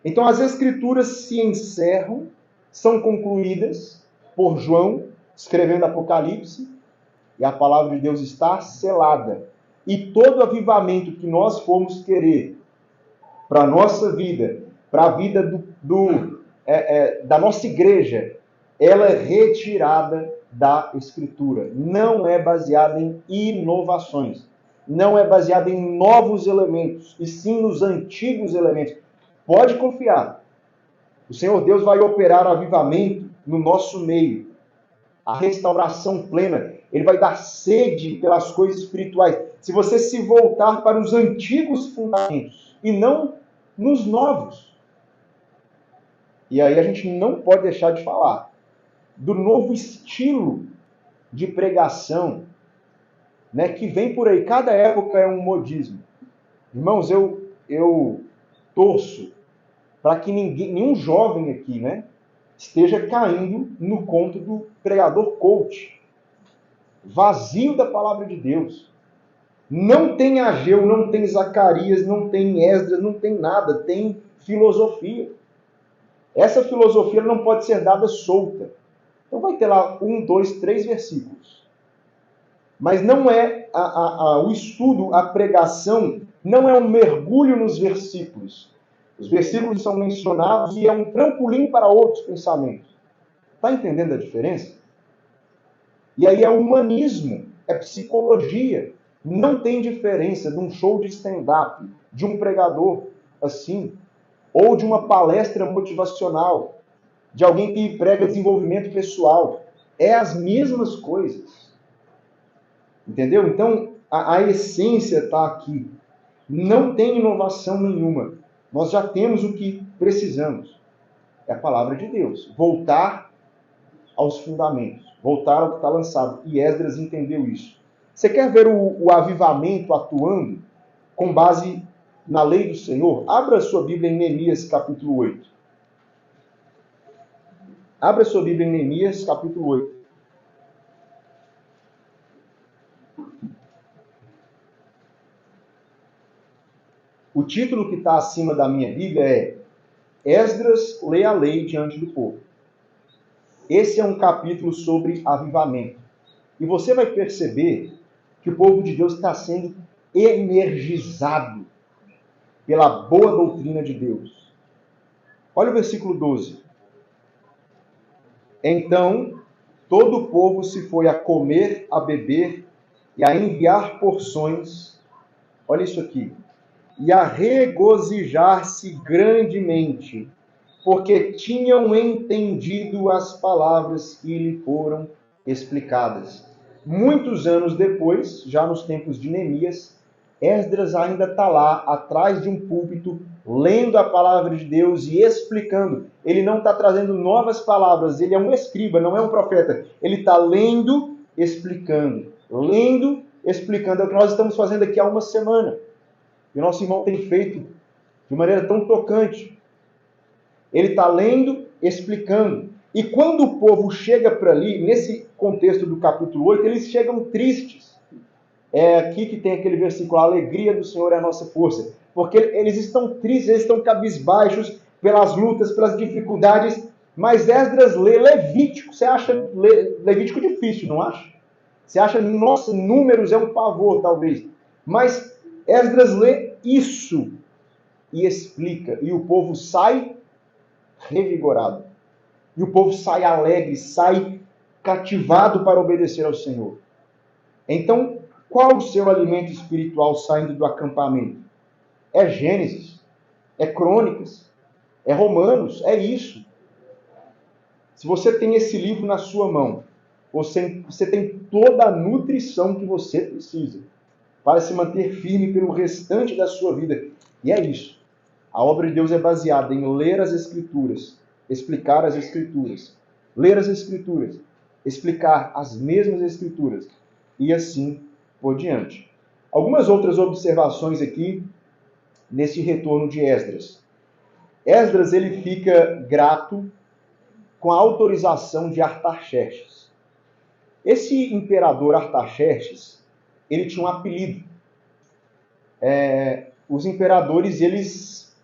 Então as escrituras se encerram, são concluídas por João, escrevendo Apocalipse, e a palavra de Deus está selada. E todo avivamento que nós formos querer para a nossa vida, para a vida da nossa igreja, ela é retirada da Escritura. Não é baseada em inovações. Não é baseada em novos elementos, e sim nos antigos elementos. Pode confiar. O Senhor Deus vai operar avivamento no nosso meio. A restauração plena. Ele vai dar sede pelas coisas espirituais. Se você se voltar para os antigos fundamentos e não nos novos. E aí a gente não pode deixar de falar do novo estilo de pregação, né, que vem por aí. Cada época é um modismo. Irmãos, eu torço para que nenhum jovem aqui, né, esteja caindo no conto do pregador coach, vazio da palavra de Deus. Não tem Ageu, não tem Zacarias, não tem Esdras, não tem nada, tem filosofia. Essa filosofia não pode ser dada solta. Então vai ter lá 1, 2, 3 versículos. Mas não é o estudo, a pregação, não é um mergulho nos versículos. Os versículos são mencionados e é um trampolim para outros pensamentos. Está entendendo a diferença? E aí é humanismo, é psicologia. Não tem diferença de um show de stand-up, de um pregador assim, ou de uma palestra motivacional, de alguém que prega desenvolvimento pessoal. É as mesmas coisas. Entendeu? Então, a essência está aqui. Não tem inovação nenhuma. Nós já temos o que precisamos. É a palavra de Deus. Voltar aos fundamentos. Voltar ao que está lançado. E Esdras entendeu isso. Você quer ver o avivamento atuando com base na lei do Senhor? Abra sua Bíblia em Neemias, capítulo 8. Abra sua Bíblia em Neemias, capítulo 8. O título que está acima da minha Bíblia é Esdras lê a lei diante do povo. Esse é um capítulo sobre avivamento. E você vai perceber que o povo de Deus está sendo energizado pela boa doutrina de Deus. Olha o versículo 12. Então, todo o povo se foi a comer, a beber e a enviar porções. Olha isso aqui. E a regozijar-se grandemente, porque tinham entendido as palavras que lhe foram explicadas. Muitos anos depois, já nos tempos de Neemias, Esdras ainda está lá, atrás de um púlpito, lendo a palavra de Deus e explicando. Ele não está trazendo novas palavras, ele é um escriba, não é um profeta. Ele está lendo, explicando. Lendo, explicando. É o que nós estamos fazendo aqui há uma semana. E o nosso irmão tem feito de maneira tão tocante. Ele está lendo, explicando. E quando o povo chega para ali, nesse contexto do capítulo 8, eles chegam tristes. É aqui que tem aquele versículo, a alegria do Senhor é a nossa força. Porque eles estão tristes, eles estão cabisbaixos pelas lutas, pelas dificuldades. Mas Esdras lê Levítico. Você acha Levítico difícil, não acha? Você acha, nossa, números é um pavor, talvez. Mas Esdras lê isso e explica. E o povo sai revigorado. E o povo sai alegre, sai cativado para obedecer ao Senhor. Então, qual o seu alimento espiritual saindo do acampamento? É Gênesis, é Crônicas, é Romanos, é isso. Se você tem esse livro na sua mão, você tem toda a nutrição que você precisa para se manter firme pelo restante da sua vida. E é isso. A obra de Deus é baseada em ler as Escrituras, explicar as Escrituras, ler as Escrituras, explicar as mesmas Escrituras e assim por diante. Algumas outras observações aqui nesse retorno de Esdras. Esdras ele fica grato com a autorização de Artaxerxes. Esse imperador Artaxerxes, ele tinha um apelido. Os imperadores, eles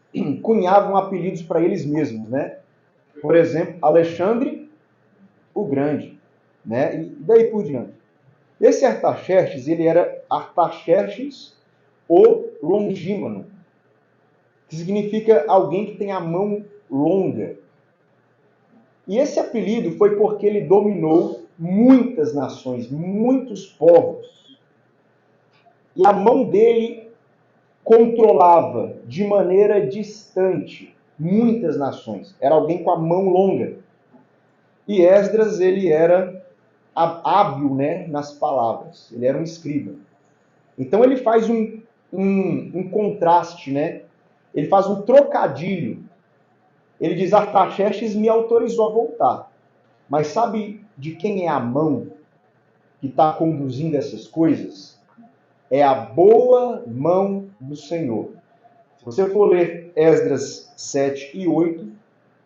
cunhavam apelidos para eles mesmos, né? Por exemplo, Alexandre o Grande, né? E daí por diante. Esse Artaxerxes, ele era Artaxerxes o Longímano, que significa alguém que tem a mão longa. E esse apelido foi porque ele dominou muitas nações, muitos povos. E a mão dele controlava de maneira distante muitas nações. Era alguém com a mão longa. E Esdras, ele era hábil, né, nas palavras. Ele era um escriba. Então ele faz um contraste, né? Ele faz um trocadilho. Ele diz, Artaxerxes me autorizou a voltar. Mas sabe de quem é a mão que está conduzindo essas coisas? É a boa mão do Senhor. Se você for ler Esdras 7 e 8,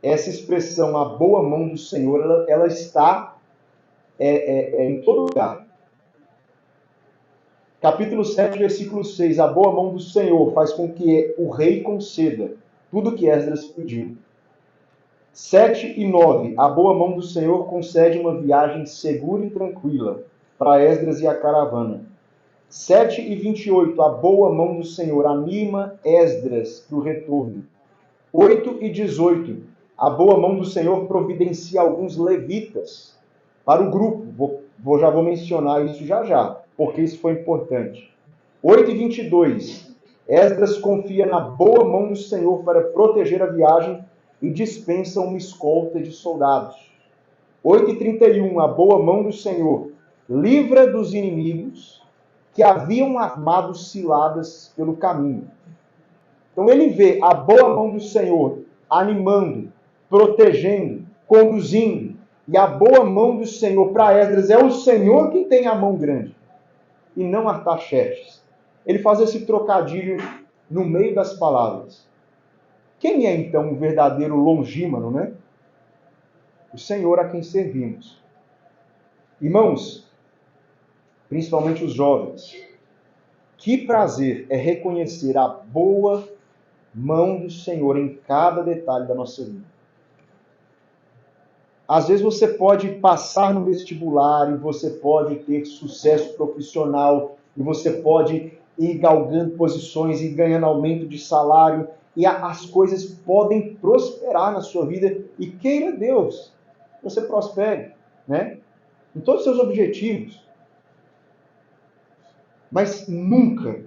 essa expressão, a boa mão do Senhor, ela está em todo lugar. Capítulo 7, versículo 6. A boa mão do Senhor faz com que o rei conceda tudo o que Esdras pediu. 7 e 9. A boa mão do Senhor concede uma viagem segura e tranquila para Esdras e a caravana. 7 e 28. A boa mão do Senhor anima Esdras para o retorno. 8 e 18. A boa mão do Senhor providencia alguns levitas para o grupo. Já vou mencionar isso já, porque isso foi importante. 8 e 22. Esdras confia na boa mão do Senhor para proteger a viagem e dispensa uma escolta de soldados. 8 e 31. A boa mão do Senhor livra dos inimigos que haviam armado ciladas pelo caminho. Então ele vê a boa mão do Senhor animando, protegendo, conduzindo. E a boa mão do Senhor para Esdras é o Senhor quem tem a mão grande, e não Artaxerxes. Ele faz esse trocadilho no meio das palavras. Quem é então o verdadeiro longímano, né? O Senhor a quem servimos. Irmãos, principalmente os jovens, que prazer é reconhecer a boa mão do Senhor em cada detalhe da nossa vida. Às vezes você pode passar no vestibular e você pode ter sucesso profissional e você pode ir galgando posições e ganhando aumento de salário e as coisas podem prosperar na sua vida e queira Deus que você prospere, né? Em todos os seus objetivos. Mas nunca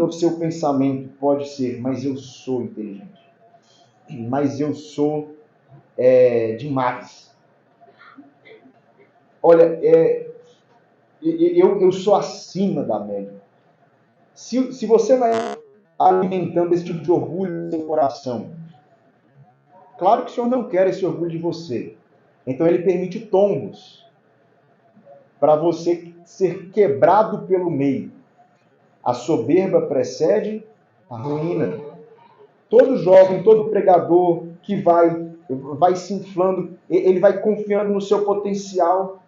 o seu pensamento pode ser, mas eu sou inteligente, mas eu sou demais. Olha, eu sou acima da média. Se você vai alimentando esse tipo de orgulho no seu coração, claro que o Senhor não quer esse orgulho de você. Então ele permite tombos para você ser quebrado pelo meio. A soberba precede a ruína. Todo jovem, todo pregador que vai se inflando, ele vai confiando no seu potencial.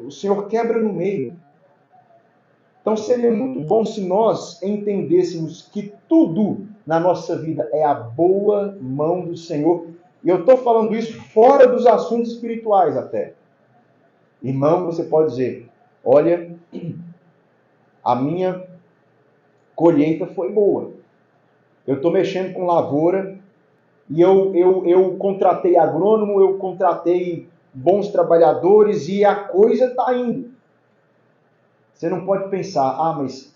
O Senhor quebra no meio. Então seria muito bom se nós entendêssemos que tudo na nossa vida é a boa mão do Senhor. E eu estou falando isso fora dos assuntos espirituais até. Irmão, você pode dizer, olha, a minha colheita foi boa. Eu estou mexendo com lavoura e eu contratei agrônomo, eu contratei bons trabalhadores e a coisa está indo. Você não pode pensar, mas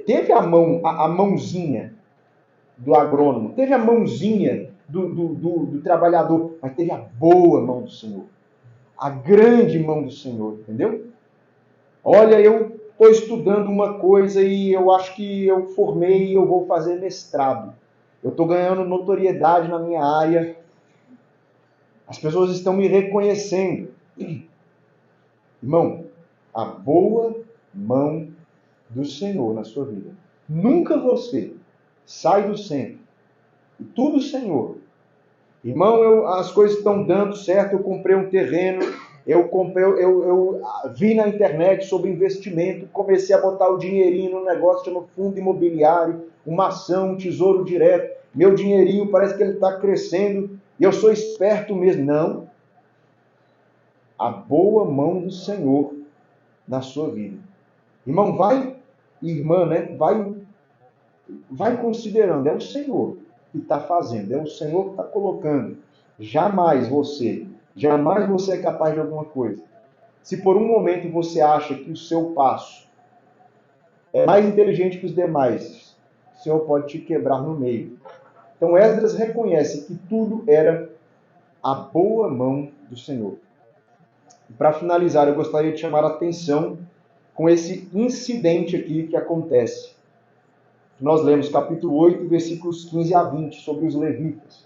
teve a mãozinha do agrônomo, teve a mãozinha do trabalhador, mas teve a boa mão do Senhor. A grande mão do Senhor, entendeu? Olha, eu estou estudando uma coisa e eu acho que eu formei e eu vou fazer mestrado. Eu estou ganhando notoriedade na minha área. As pessoas estão me reconhecendo. Irmão, a boa mão do Senhor na sua vida. Nunca você sai do centro. E tudo o Senhor. Irmão, as coisas estão dando certo, eu comprei um terreno, eu vi na internet sobre investimento, comecei a botar o dinheirinho no negócio, chama fundo imobiliário, uma ação, um tesouro direto. Meu dinheirinho parece que ele está crescendo e eu sou esperto mesmo. Não. A boa mão do Senhor na sua vida. Irmão, irmã, né? Vai considerando, é o Senhor que está fazendo, é o Senhor que está colocando. Jamais você é capaz de alguma coisa. Se por um momento você acha que o seu passo é mais inteligente que os demais, o Senhor pode te quebrar no meio. Então Esdras reconhece que tudo era a boa mão do Senhor. E para finalizar, eu gostaria de chamar a atenção com esse incidente aqui que acontece. Nós lemos capítulo 8, versículos 15 a 20, sobre os levitas.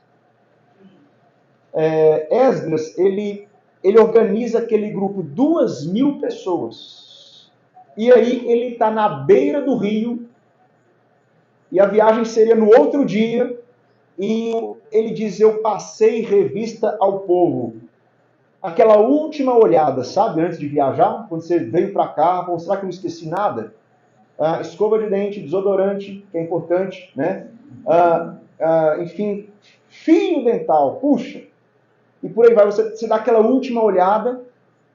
Esdras, ele organiza aquele grupo, 2.000 pessoas. E aí ele está na beira do rio, e a viagem seria no outro dia, e ele diz, eu passei revista ao povo. Aquela última olhada, sabe, antes de viajar, quando você veio para cá, mostrar que eu não esqueci nada. Escova de dente, desodorante, que é importante, né? Enfim, fio dental, puxa. E por aí vai, você dá aquela última olhada.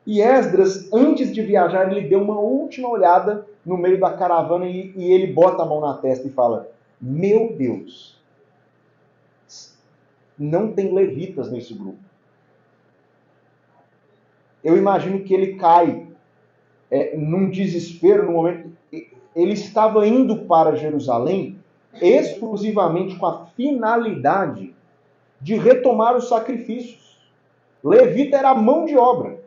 E Esdras, antes de viajar, ele deu uma última olhada no meio da caravana e ele bota a mão na testa e fala, meu Deus, não tem levitas nesse grupo. Eu imagino que ele cai num desespero, no momento. Ele estava indo para Jerusalém exclusivamente com a finalidade de retomar os sacrifícios. Levita era a mão de obra.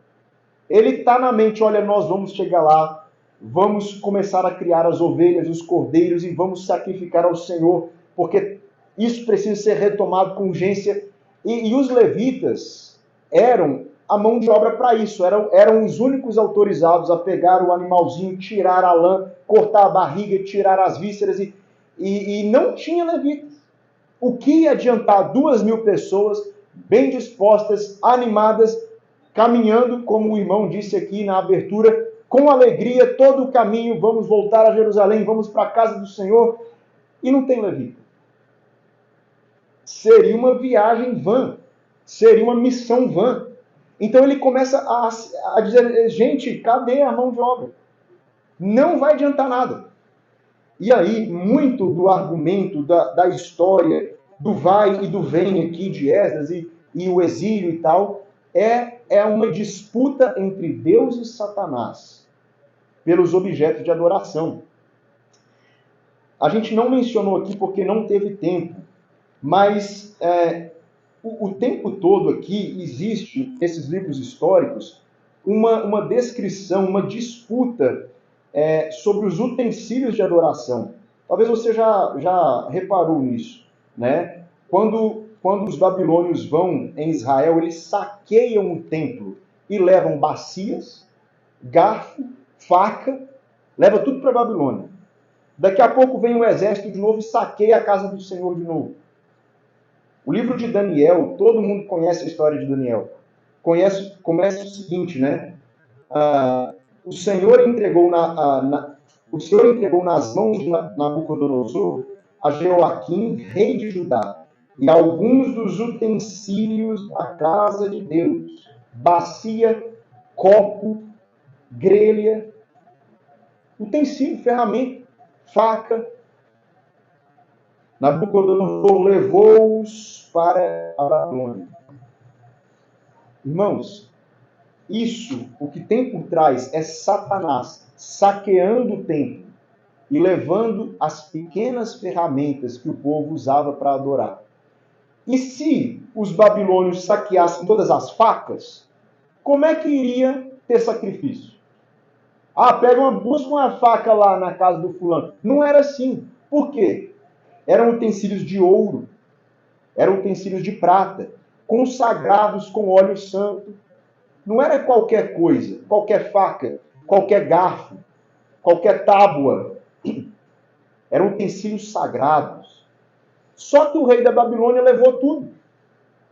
Ele está na mente, olha, nós vamos chegar lá, vamos começar a criar as ovelhas, os cordeiros e vamos sacrificar ao Senhor, porque isso precisa ser retomado com urgência. E os levitas eram a mão de obra para isso, eram os únicos autorizados a pegar o animalzinho, tirar a lã, cortar a barriga, tirar as vísceras, e não tinha levitas. O que ia adiantar 2.000 pessoas bem dispostas, animadas, caminhando, como o irmão disse aqui na abertura, com alegria, todo o caminho, vamos voltar a Jerusalém, vamos para a casa do Senhor, e não tem levita. Seria uma viagem vã, seria uma missão vã. Então ele começa a dizer, gente, cadê a mão de obra? Não vai adiantar nada. E aí, muito do argumento da história, do vai e do vem aqui de Esdras e o exílio e tal, é uma disputa entre Deus e Satanás pelos objetos de adoração. A gente não mencionou aqui porque não teve tempo, mas o tempo todo aqui existe, nesses livros históricos, uma descrição, uma disputa sobre os utensílios de adoração. Talvez você já reparou nisso, né? Quando os babilônios vão em Israel, eles saqueiam o templo e levam bacias, garfo, faca, leva tudo para a Babilônia. Daqui a pouco vem um exército de novo e saqueia a casa do Senhor de novo. O livro de Daniel, todo mundo conhece a história de Daniel. Começa o seguinte, né? O Senhor entregou nas mãos de Nabucodonosor a Jeoaquim, rei de Judá, e alguns dos utensílios da casa de Deus, bacia, copo, grelha, utensílio, ferramenta, faca. Nabucodonosor levou-os para a Babilônia. Irmãos, isso, o que tem por trás é Satanás saqueando o templo e levando as pequenas ferramentas que o povo usava para adorar. E se os babilônios saqueassem todas as facas, como é que iria ter sacrifício? Busca uma faca lá na casa do fulano. Não era assim. Por quê? Eram utensílios de ouro, eram utensílios de prata, consagrados com óleo santo. Não era qualquer coisa, qualquer faca, qualquer garfo, qualquer tábua. Eram utensílios sagrados. Só que o rei da Babilônia levou tudo.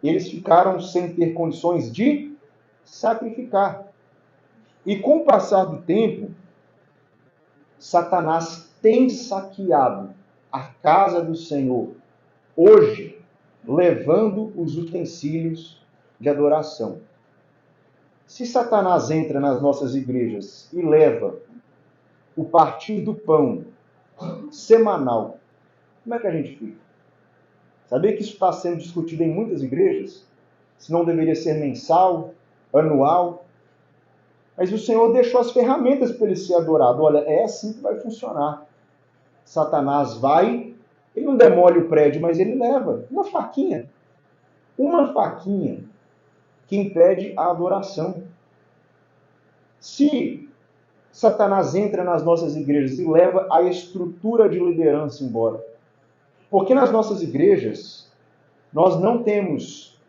Eles ficaram sem ter condições de sacrificar. E com o passar do tempo, Satanás tem saqueado a casa do Senhor, hoje, levando os utensílios de adoração. Se Satanás entra nas nossas igrejas e leva o partir do pão semanal, como é que a gente fica? Sabia que isso está sendo discutido em muitas igrejas? Se não deveria ser mensal, anual. Mas o Senhor deixou as ferramentas para ele ser adorado. Olha, é assim que vai funcionar. Satanás vai, ele não demole o prédio, mas ele leva uma faquinha. Uma faquinha que impede a adoração. Se Satanás entra nas nossas igrejas e leva a estrutura de liderança embora. Porque nas nossas igrejas, nós não temos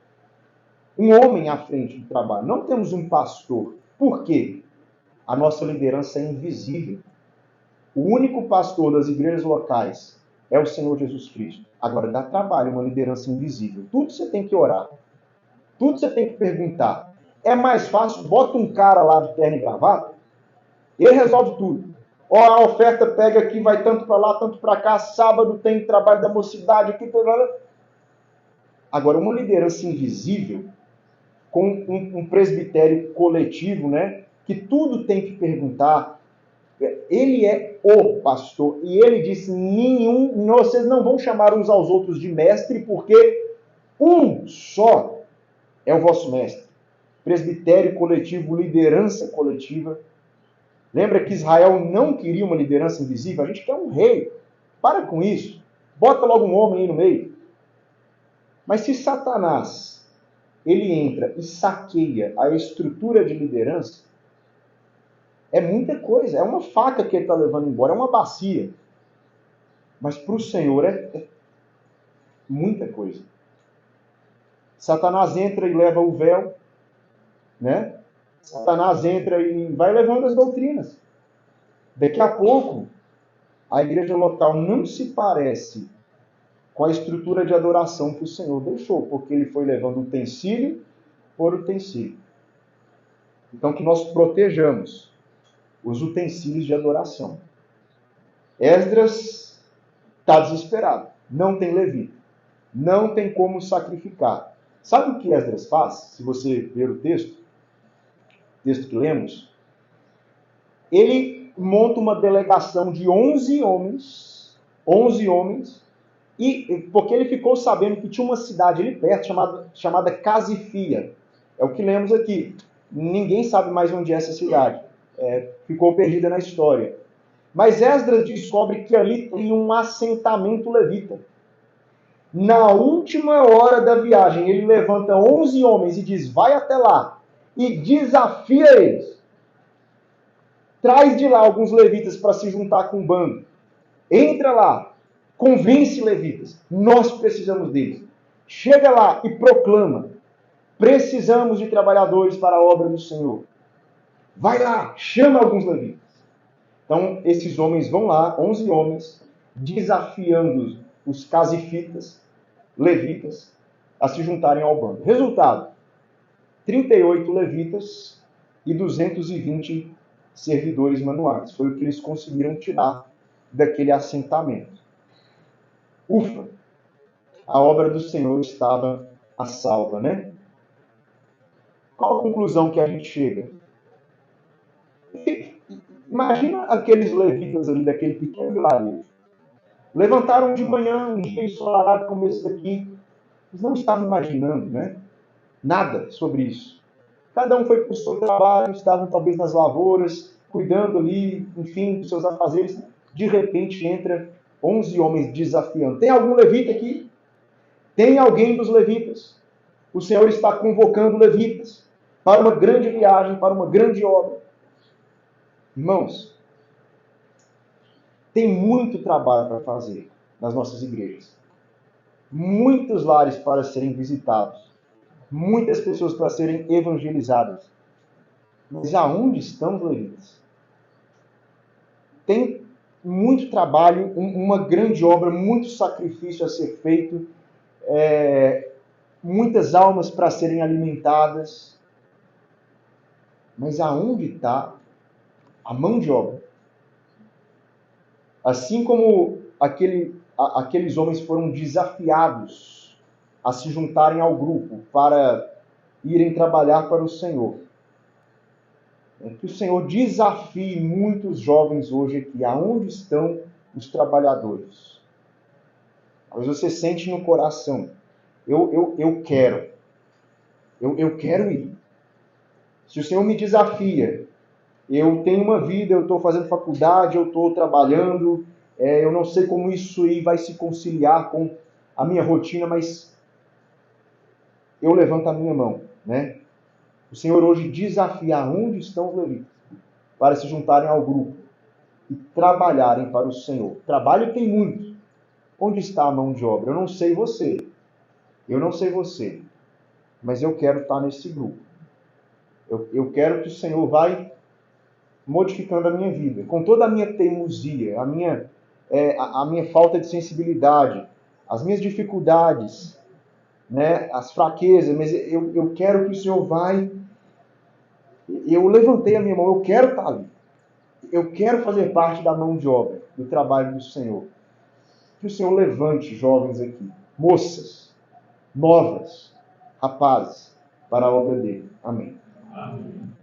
um homem à frente do trabalho, não temos um pastor. Por quê? A nossa liderança é invisível. O único pastor das igrejas locais é o Senhor Jesus Cristo. Agora, dá trabalho uma liderança invisível. Tudo você tem que orar. Tudo você tem que perguntar. É mais fácil, bota um cara lá de terno e gravata, ele resolve tudo. Ó, a oferta pega aqui, vai tanto para lá, tanto para cá, sábado tem trabalho da mocidade aqui. Agora, uma liderança invisível, com um presbitério coletivo, né, que tudo tem que perguntar. Ele é o pastor. E ele disse, vocês não vão chamar uns aos outros de mestre, porque um só é o vosso mestre. Presbitério coletivo, liderança coletiva. Lembra que Israel não queria uma liderança invisível? A gente quer um rei. Para com isso. Bota logo um homem aí no meio. Mas se Satanás, ele entra e saqueia a estrutura de liderança, é muita coisa. É uma faca que ele está levando embora, é uma bacia. Mas para o Senhor é muita coisa. Satanás entra e leva o véu, né? Satanás entra e vai levando as doutrinas. Daqui a pouco, a igreja local não se parece com a estrutura de adoração que o Senhor deixou, porque ele foi levando utensílio por utensílio. Então, que nós protejamos os utensílios de adoração. Esdras está desesperado. Não tem levita. Não tem como sacrificar. Sabe o que Esdras faz? Se você ver o texto que lemos, ele monta uma delegação de 11 homens, porque ele ficou sabendo que tinha uma cidade ali perto chamada Casifia. É o que lemos aqui. Ninguém sabe mais onde é essa cidade. Ficou perdida na história. Mas Esdras descobre que ali tem um assentamento levita. Na última hora da viagem, ele levanta 11 homens e diz, vai até lá e desafia eles. Traz de lá alguns levitas para se juntar com o bando. Entra lá, convence levitas. Nós precisamos deles. Chega lá e proclama. Precisamos de trabalhadores para a obra do Senhor. Vai lá, chama alguns levitas. Então, esses homens vão lá, 11 homens, desafiando os casifitas, levitas, a se juntarem ao bando. Resultado, 38 levitas e 220 servidores manuais. Foi o que eles conseguiram tirar daquele assentamento. Ufa! A obra do Senhor estava a salva, né? Qual a conclusão que a gente chega? Imagina aqueles levitas ali daquele pequeno vilarejo. Levantaram de manhã, um dia ensolarado como esse daqui. Eles não estavam imaginando, né? Nada sobre isso. Cada um foi para o seu trabalho, estavam talvez nas lavouras, cuidando ali, enfim, dos seus afazeres. De repente entra 11 homens desafiando. Tem algum levita aqui? Tem alguém dos levitas? O Senhor está convocando levitas para uma grande viagem, para uma grande obra. Irmãos, tem muito trabalho para fazer nas nossas igrejas. Muitos lares para serem visitados. Muitas pessoas para serem evangelizadas. Mas aonde estão os levitas? Tem muito trabalho, uma grande obra, muito sacrifício a ser feito, muitas almas para serem alimentadas. Mas aonde está a mão de obra? Assim como aqueles homens foram desafiados a se juntarem ao grupo para irem trabalhar para o Senhor. Que o Senhor desafie muitos jovens hoje aqui. Aonde estão os trabalhadores? Talvez você sente no coração. Eu quero. Eu quero ir. Se o Senhor me desafia, eu tenho uma vida, eu estou fazendo faculdade, eu estou trabalhando, eu não sei como isso aí vai se conciliar com a minha rotina, mas eu levanto a minha mão, né? O Senhor hoje desafia onde estão os levitas para se juntarem ao grupo e trabalharem para o Senhor. Trabalho tem muito. Onde está a mão de obra? Eu não sei você. Eu não sei você. Mas eu quero estar nesse grupo. Eu quero que o Senhor vai modificando a minha vida. Com toda a minha teimosia, a minha falta de sensibilidade, as minhas dificuldades, né, as fraquezas, mas eu quero que o Senhor vai... Eu levantei a minha mão, eu quero estar ali. Eu quero fazer parte da mão de obra, do trabalho do Senhor. Que o Senhor levante jovens aqui, moças, novas, rapazes, para a obra dele. Amém. Amém.